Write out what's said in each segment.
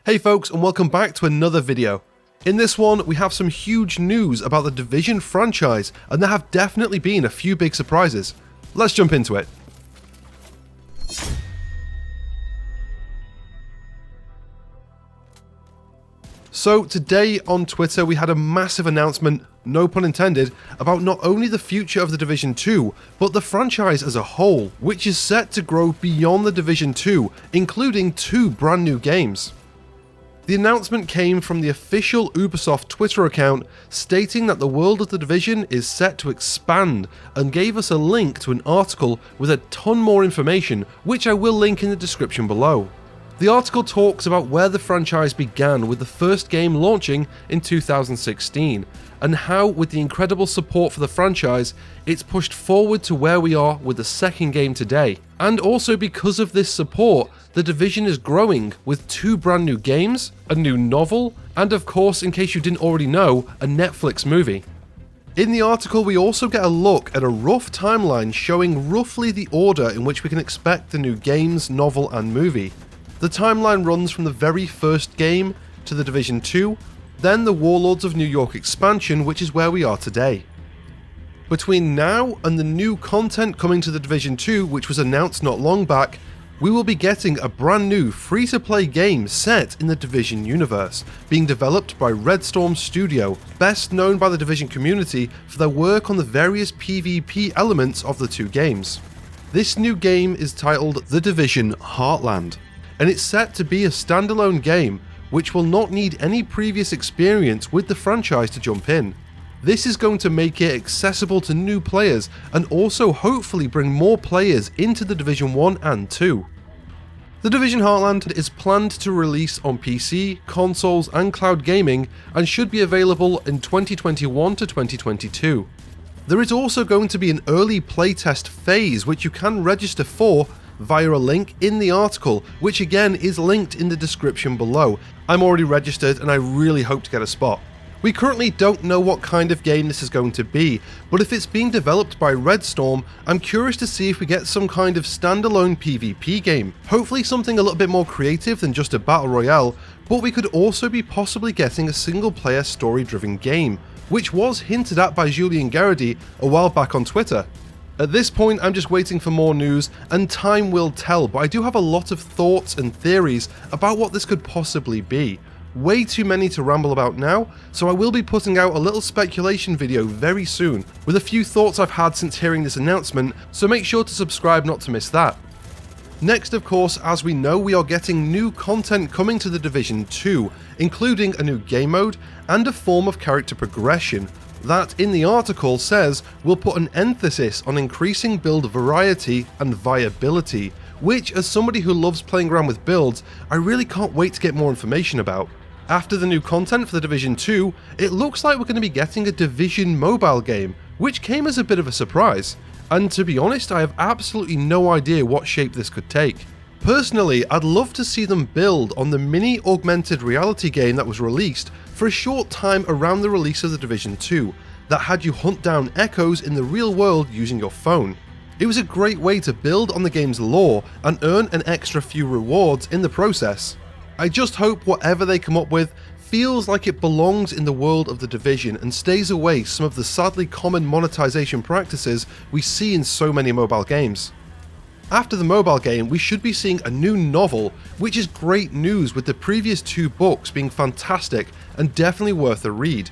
Hey folks, and welcome back to another video. In this one, we have some huge news about the Division franchise, and there have definitely been a few big surprises. Let's jump into it. So today on Twitter we had a massive announcement, no pun intended, about not only the future of the Division 2, but the franchise as a whole, which is set to grow beyond the Division 2, including 2 brand new games. The announcement came from the official Ubisoft Twitter account stating that the world of the Division is set to expand, and gave us a link to an article with a ton more information, which I will link in the description below. The article talks about where the franchise began with the first game launching in 2016, and how with the incredible support for the franchise, it's pushed forward to where we are with the second game today. And also because of this support, the Division is growing with 2 brand new games, a new novel, and of course, in case you didn't already know, a Netflix movie. In the article we also get a look at a rough timeline showing roughly the order in which we can expect the new games, novel and movie. The timeline runs from the very first game to the Division 2, then the Warlords of New York expansion, which is where we are today. Between now and the new content coming to the Division 2, which was announced not long back, we will be getting a brand new free-to-play game set in the Division universe, being developed by Red Storm Studio, best known by the Division community for their work on the various PvP elements of the 2 games. This new game is titled The Division Heartland, and it's set to be a standalone game which will not need any previous experience with the franchise to jump in. This is going to make it accessible to new players and also hopefully bring more players into the Division 1 and 2. The Division Heartland is planned to release on PC, consoles and cloud gaming, and should be available in 2021 to 2022. There is also going to be an early playtest phase which you can register for via a link in the article, which again is linked in the description below. I'm already registered and I really hope to get a spot. We currently don't know what kind of game this is going to be, but if it's being developed by Red Storm, I'm curious to see if we get some kind of standalone PvP game. Hopefully something a little bit more creative than just a battle royale, but we could also be possibly getting a single player story driven game, which was hinted at by Julien Garridy a while back on Twitter. At this point I'm just waiting for more news, and time will tell, but I do have a lot of thoughts and theories about what this could possibly be. Way too many to ramble about now, so I will be putting out a little speculation video very soon, with a few thoughts I've had since hearing this announcement, so make sure to subscribe not to miss that. Next, of course, as we know, we are getting new content coming to the Division 2, including a new game mode and a form of character progression that, in the article, says will put an emphasis on increasing build variety and viability, which, as somebody who loves playing around with builds, I really can't wait to get more information about. After the new content for the Division 2, it looks like we're going to be getting a Division mobile game, which came as a bit of a surprise, and to be honest, I have absolutely no idea what shape this could take. Personally, I'd love to see them build on the mini augmented reality game that was released for a short time around the release of the Division 2, that had you hunt down echoes in the real world using your phone. It was a great way to build on the game's lore and earn an extra few rewards in the process. I just hope whatever they come up with feels like it belongs in the world of the Division and stays away some of the sadly common monetization practices we see in so many mobile games. After the mobile game, we should be seeing a new novel, which is great news with the previous 2 books being fantastic and definitely worth a read.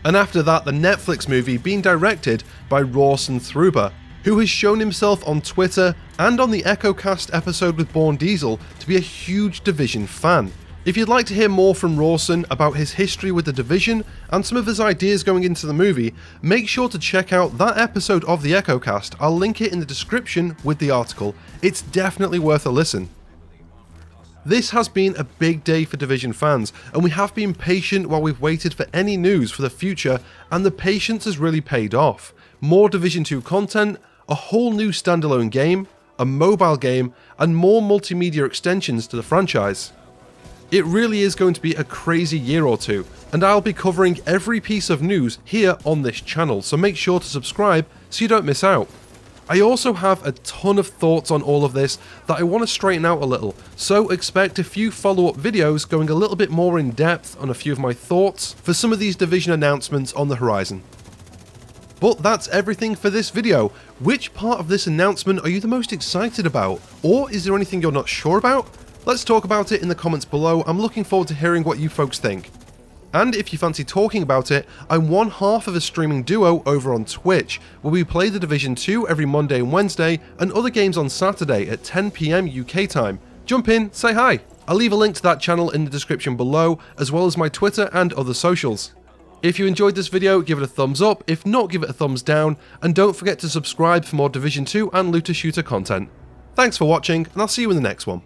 And after that, the Netflix movie being directed by Rawson Thruber, who has shown himself on Twitter and on the EchoCast episode with Born Diesel to be a huge Division fan. If you'd like to hear more from Rawson about his history with the Division and some of his ideas going into the movie, make sure to check out that episode of the EchoCast. I'll link it in the description with the article. It's definitely worth a listen. This has been a big day for Division fans, and we have been patient while we've waited for any news for the future, and the patience has really paid off. More Division 2 content, a whole new standalone game, a mobile game, and more multimedia extensions to the franchise. It really is going to be a crazy year or two, and I'll be covering every piece of news here on this channel, so make sure to subscribe so you don't miss out. I also have a ton of thoughts on all of this that I want to straighten out a little, so expect a few follow-up videos going a little bit more in depth on a few of my thoughts for some of these Division announcements on the horizon. But that's everything for this video. Which part of this announcement are you the most excited about? Or is there anything you're not sure about? Let's talk about it in the comments below. I'm looking forward to hearing what you folks think. And if you fancy talking about it, I'm one half of a streaming duo over on Twitch, where we play The Division 2 every Monday and Wednesday, and other games on Saturday at 10 PM UK time. Jump in, say hi. I'll leave a link to that channel in the description below, as well as my Twitter and other socials. If you enjoyed this video, give it a thumbs up, if not, give it a thumbs down, and don't forget to subscribe for more Division 2 and looter shooter content. Thanks for watching, and I'll see you in the next one.